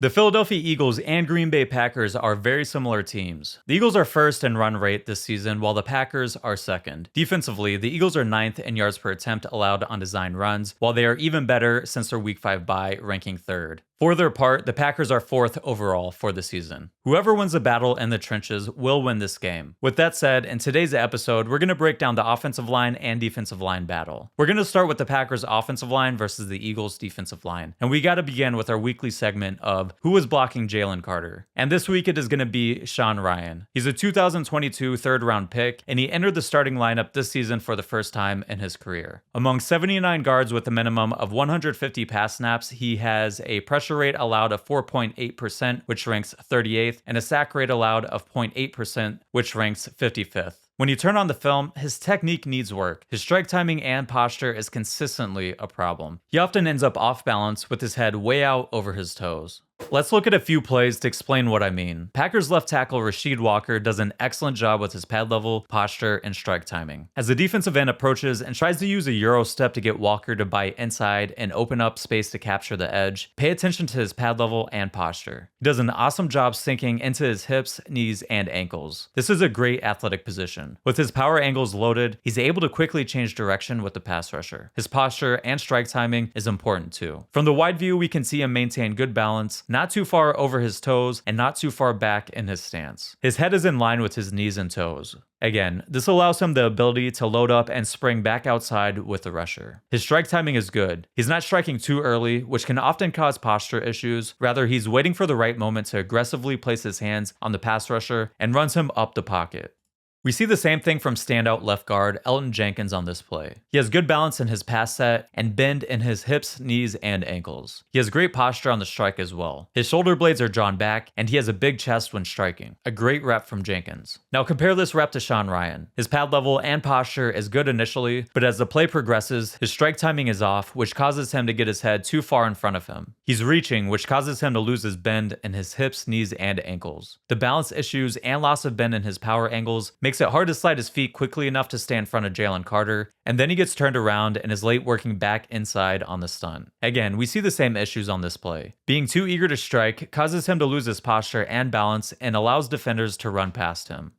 The Philadelphia Eagles and Green Bay Packers are very similar teams. The Eagles are first in run rate this season, while the Packers are second. Defensively, the Eagles are ninth in yards per attempt allowed on design runs, while they are even better since their Week 5 bye, ranking third. For their part, the Packers are fourth overall for the season. Whoever wins the battle in the trenches will win this game. With that said, in today's episode, we're going to break down the offensive line and defensive line battle. We're going to start with the Packers offensive line versus the Eagles defensive line. And we got to begin with our weekly segment of who is blocking Jalen Carter. And this week it is going to be Sean Rhyan. He's a 2022 third round pick, and he entered the starting lineup this season for the first time in his career. Among 79 guards with a minimum of 150 pass snaps, he has a pressure rate allowed of 4.8%, which ranks 38th, and a sack rate allowed of 0.8%, which ranks 55th. When you turn on the film, his technique needs work. His strike timing and posture is consistently a problem. He often ends up off balance with his head way out over his toes. Let's look at a few plays to explain what I mean. Packers left tackle Rasheed Walker does an excellent job with his pad level, posture, and strike timing. As the defensive end approaches and tries to use a Euro step to get Walker to bite inside and open up space to capture the edge, pay attention to his pad level and posture. He does an awesome job sinking into his hips, knees, and ankles. This is a great athletic position. With his power angles loaded, he's able to quickly change direction with the pass rusher. His posture and strike timing is important too. From the wide view, we can see him maintain good balance, not too far over his toes and not too far back in his stance. His head is in line with his knees and toes. Again, this allows him the ability to load up and spring back outside with the rusher. His strike timing is good. He's not striking too early, which can often cause posture issues. Rather, he's waiting for the right moment to aggressively place his hands on the pass rusher and runs him up the pocket. We see the same thing from standout left guard Elgton Jenkins on this play. He has good balance in his pass set and bend in his hips, knees, and ankles. He has great posture on the strike as well. His shoulder blades are drawn back, and he has a big chest when striking. A great rep from Jenkins. Now compare this rep to Sean Rhyan. His pad level and posture is good initially, but as the play progresses, his strike timing is off, which causes him to get his head too far in front of him. He's reaching, which causes him to lose his bend in his hips, knees, and ankles. The balance issues and loss of bend in his power angles makes it hard to slide his feet quickly enough to stay in front of Jalen Carter, and then he gets turned around and is late working back inside on the stunt. Again, we see the same issues on this play. Being too eager to strike causes him to lose his posture and balance and allows defenders to run past him.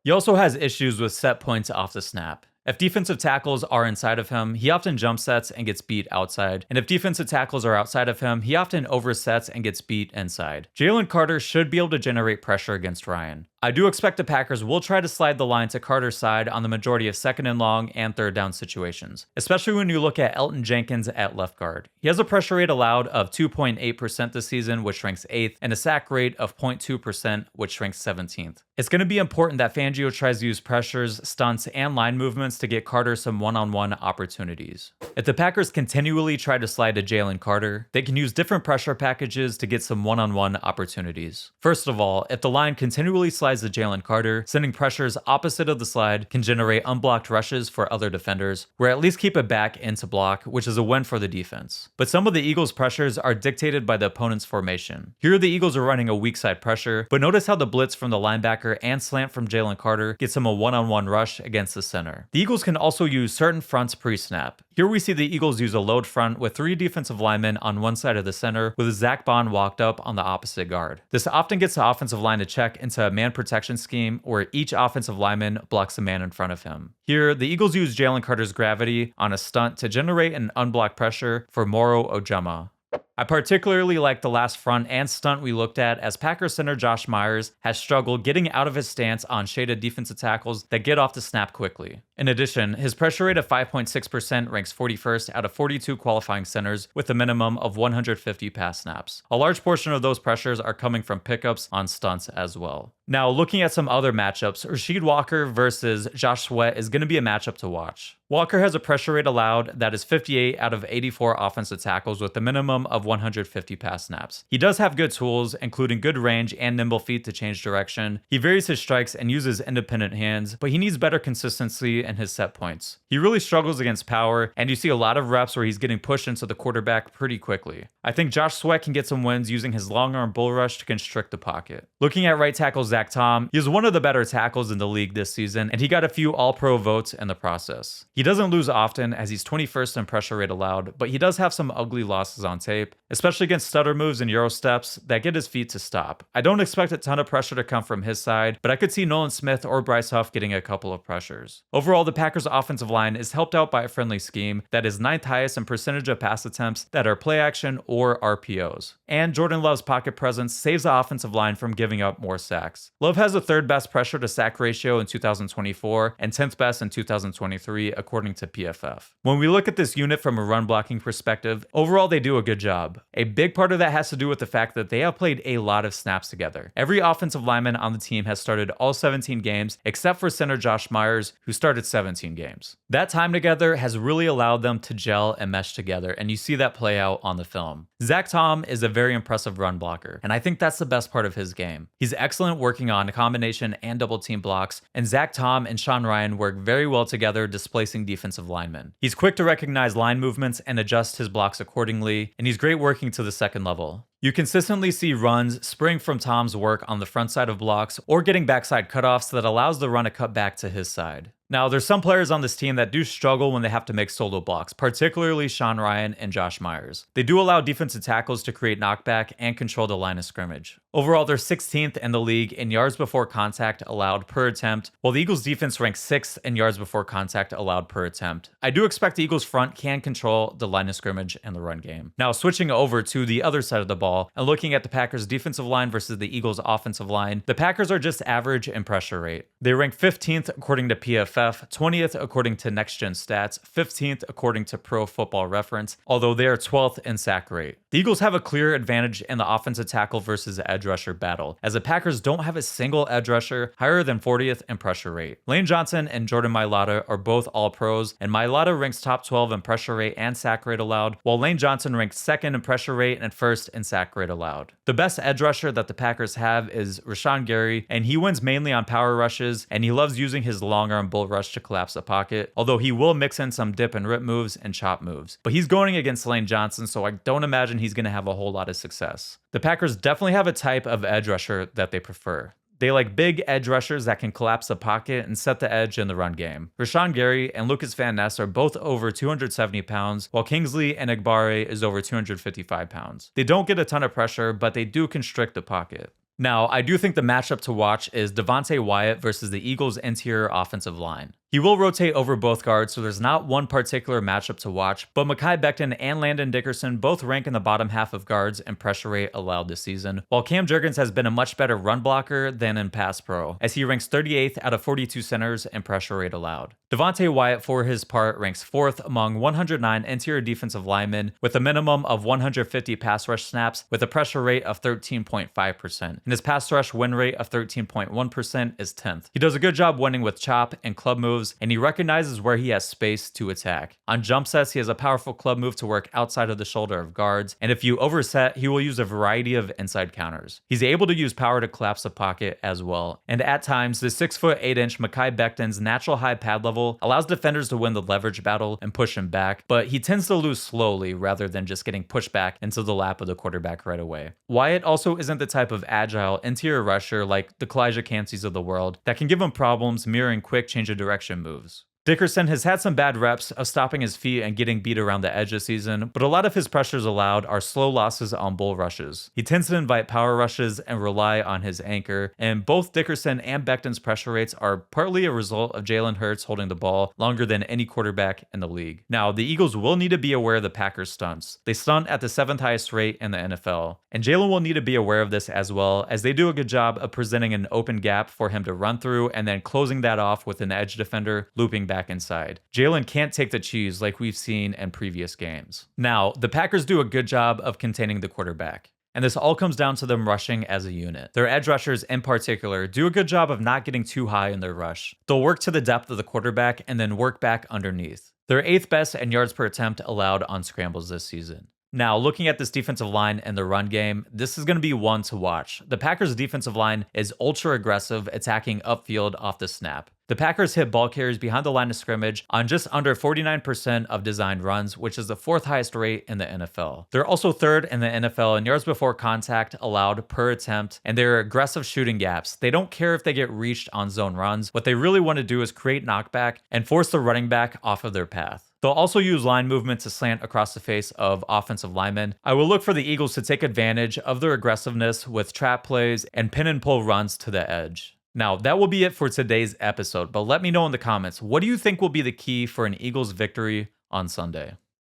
He also has issues with set points off the snap. If defensive tackles are inside of him, he often jump sets and gets beat outside. And if defensive tackles are outside of him, he often oversets and gets beat inside. Jalen Carter should be able to generate pressure against Rhyan. I do expect the Packers will try to slide the line to Carter's side on the majority of second and long and third down situations, especially when you look at Elgton Jenkins at left guard. He has a pressure rate allowed of 2.8% this season, which ranks 8th, and a sack rate of 0.2%, which ranks 17th. It's going to be important that Fangio tries to use pressures, stunts, and line movements to get Carter some one-on-one opportunities. If the Packers continually try to slide to Jalen Carter, they can use different pressure packages to get some one-on-one opportunities. First of all, if the line continually slides to Jalen Carter, sending pressures opposite of the slide can generate unblocked rushes for other defenders, or at least keep it back into block, which is a win for the defense. But some of the Eagles' pressures are dictated by the opponent's formation. Here the Eagles are running a weak side pressure, but notice how the blitz from the linebacker and slant from Jalen Carter gets him a one-on-one rush against the center. The Eagles can also use certain fronts pre-snap. Here we see the Eagles use a load front with 3 defensive linemen on one side of the center with Zach Bond walked up on the opposite guard. This often gets the offensive line to check into a man protection scheme where each offensive lineman blocks the man in front of him. Here, the Eagles use Jalen Carter's gravity on a stunt to generate an unblocked pressure for Moro Ojema. I particularly like the last front and stunt we looked at as Packers center Josh Myers has struggled getting out of his stance on shaded defensive tackles that get off the snap quickly. In addition, his pressure rate of 5.6% ranks 41st out of 42 qualifying centers with a minimum of 150 pass snaps. A large portion of those pressures are coming from pickups on stunts as well. Now, looking at some other matchups, Rasheed Walker versus Josh Sweat is going to be a matchup to watch. Walker has a pressure rate allowed that is 58 out of 84 offensive tackles with a minimum of 150 pass snaps. He does have good tools, including good range and nimble feet to change direction. He varies his strikes and uses independent hands, but he needs better consistency in his set points. He really struggles against power, and you see a lot of reps where he's getting pushed into the quarterback pretty quickly. I think Josh Sweat can get some wins using his long arm bull rush to constrict the pocket. Looking at right tackle Zach Tom, he is one of the better tackles in the league this season, and he got a few all-pro votes in the process. He doesn't lose often as he's 21st in pressure rate allowed, but he does have some ugly losses on tape, shape, especially against stutter moves and Euro steps that get his feet to stop. I don't expect a ton of pressure to come from his side, but I could see Nolan Smith or Bryce Huff getting a couple of pressures. Overall, the Packers' offensive line is helped out by a friendly scheme that is 9th highest in percentage of pass attempts that are play action or RPOs. And Jordan Love's pocket presence saves the offensive line from giving up more sacks. Love has the 3rd best pressure to sack ratio in 2024 and 10th best in 2023, according to PFF. When we look at this unit from a run blocking perspective, overall they do a good job. A big part of that has to do with the fact that they have played a lot of snaps together. Every offensive lineman on the team has started all 17 games, except for center Josh Myers, who started 17 games. That time together has really allowed them to gel and mesh together, and you see that play out on the film. Zach Tom is a very impressive run blocker, and I think that's the best part of his game. He's excellent working on combination and double team blocks, and Zach Tom and Sean Ryan work very well together displacing defensive linemen. He's quick to recognize line movements and adjust his blocks accordingly, and he's great working to the second level. You consistently see runs spring from Tom's work on the front side of blocks or getting backside cutoffs that allows the run to cut back to his side. Now, there's some players on this team that do struggle when they have to make solo blocks, particularly Sean Ryan and Josh Myers. They do allow defensive tackles to create knockback and control the line of scrimmage. Overall, they're 16th in the league in yards before contact allowed per attempt, while the Eagles' defense ranks 6th in yards before contact allowed per attempt. I do expect the Eagles' front can control the line of scrimmage and the run game. Now, switching over to the other side of the ball and looking at the Packers' defensive line versus the Eagles' offensive line, the Packers are just average in pressure rate. They rank 15th according to PFF, 20th according to Next Gen Stats, 15th according to Pro Football Reference, although they are 12th in sack rate. The Eagles have a clear advantage in the offensive tackle versus edge rusher battle, as the Packers don't have a single edge rusher higher than 40th in pressure rate. Lane Johnson and Jordan Mailata are both All-Pros, and Mailata ranks top 12 in pressure rate and sack rate allowed, while Lane Johnson ranks 2nd in pressure rate and 1st in sack rate allowed. The best edge rusher that the Packers have is Rashawn Gary, and he wins mainly on power rushes, and he loves using his long arm bull rush to collapse the pocket, although he will mix in some dip and rip moves and chop moves. But he's going against Lane Johnson, so I don't imagine he's going to have a whole lot of success. The Packers definitely have a type of edge rusher that they prefer. They like big edge rushers that can collapse the pocket and set the edge in the run game. Rashawn Gary and Lucas Van Ness are both over 270 pounds, while Kingsley and Egbare is over 255 pounds. They don't get a ton of pressure, but they do constrict the pocket. Now, I do think the matchup to watch is Devonte Wyatt versus the Eagles' interior offensive line. He will rotate over both guards, so there's not one particular matchup to watch, but Mekhi Becton and Landon Dickerson both rank in the bottom half of guards and pressure rate allowed this season, while Cam Jurgens has been a much better run blocker than in pass pro, as he ranks 38th out of 42 centers in pressure rate allowed. Devonte Wyatt, for his part, ranks 4th among 109 interior defensive linemen with a minimum of 150 pass rush snaps with a pressure rate of 13.5%, and his pass rush win rate of 13.1% is 10th. He does a good job winning with chop and club moves, and he recognizes where he has space to attack. On jump sets, he has a powerful club move to work outside of the shoulder of guards, and if you overset, he will use a variety of inside counters. He's able to use power to collapse the pocket as well, and at times, the 6'8" Mekhi Becton's natural high pad level allows defenders to win the leverage battle and push him back, but he tends to lose slowly rather than just getting pushed back into the lap of the quarterback right away. Wyatt also isn't the type of agile interior rusher like the Kalijah Kansies of the world that can give him problems mirroring quick change of direction moves. Dickerson has had some bad reps of stopping his feet and getting beat around the edge this season, but a lot of his pressures allowed are slow losses on bull rushes. He tends to invite power rushes and rely on his anchor, and both Dickerson and Becton's pressure rates are partly a result of Jalen Hurts holding the ball longer than any quarterback in the league. Now, the Eagles will need to be aware of the Packers' stunts. They stunt at the 7th highest rate in the NFL, and Jalen will need to be aware of this as well, as they do a good job of presenting an open gap for him to run through and then closing that off with an edge defender looping back inside. Jalen can't take the cheese like we've seen in previous games. Now, the Packers do a good job of containing the quarterback, and this all comes down to them rushing as a unit. Their edge rushers in particular do a good job of not getting too high in their rush. They'll work to the depth of the quarterback and then work back underneath. They're 8th best in yards per attempt allowed on scrambles this season. Now, looking at this defensive line and the run game, this is going to be one to watch. The Packers' defensive line is ultra aggressive, attacking upfield off the snap. The Packers hit ball carriers behind the line of scrimmage on just under 49% of designed runs, which is the 4th highest rate in the NFL. They're also 3rd in the NFL in yards before contact allowed per attempt, and they're aggressive shooting gaps. They don't care if they get reached on zone runs. What they really want to do is create knockback and force the running back off of their path. They'll also use line movement to slant across the face of offensive linemen. I will look for the Eagles to take advantage of their aggressiveness with trap plays and pin and pull runs to the edge. Now, that will be it for today's episode, but let me know in the comments, what do you think will be the key for an Eagles victory on Sunday?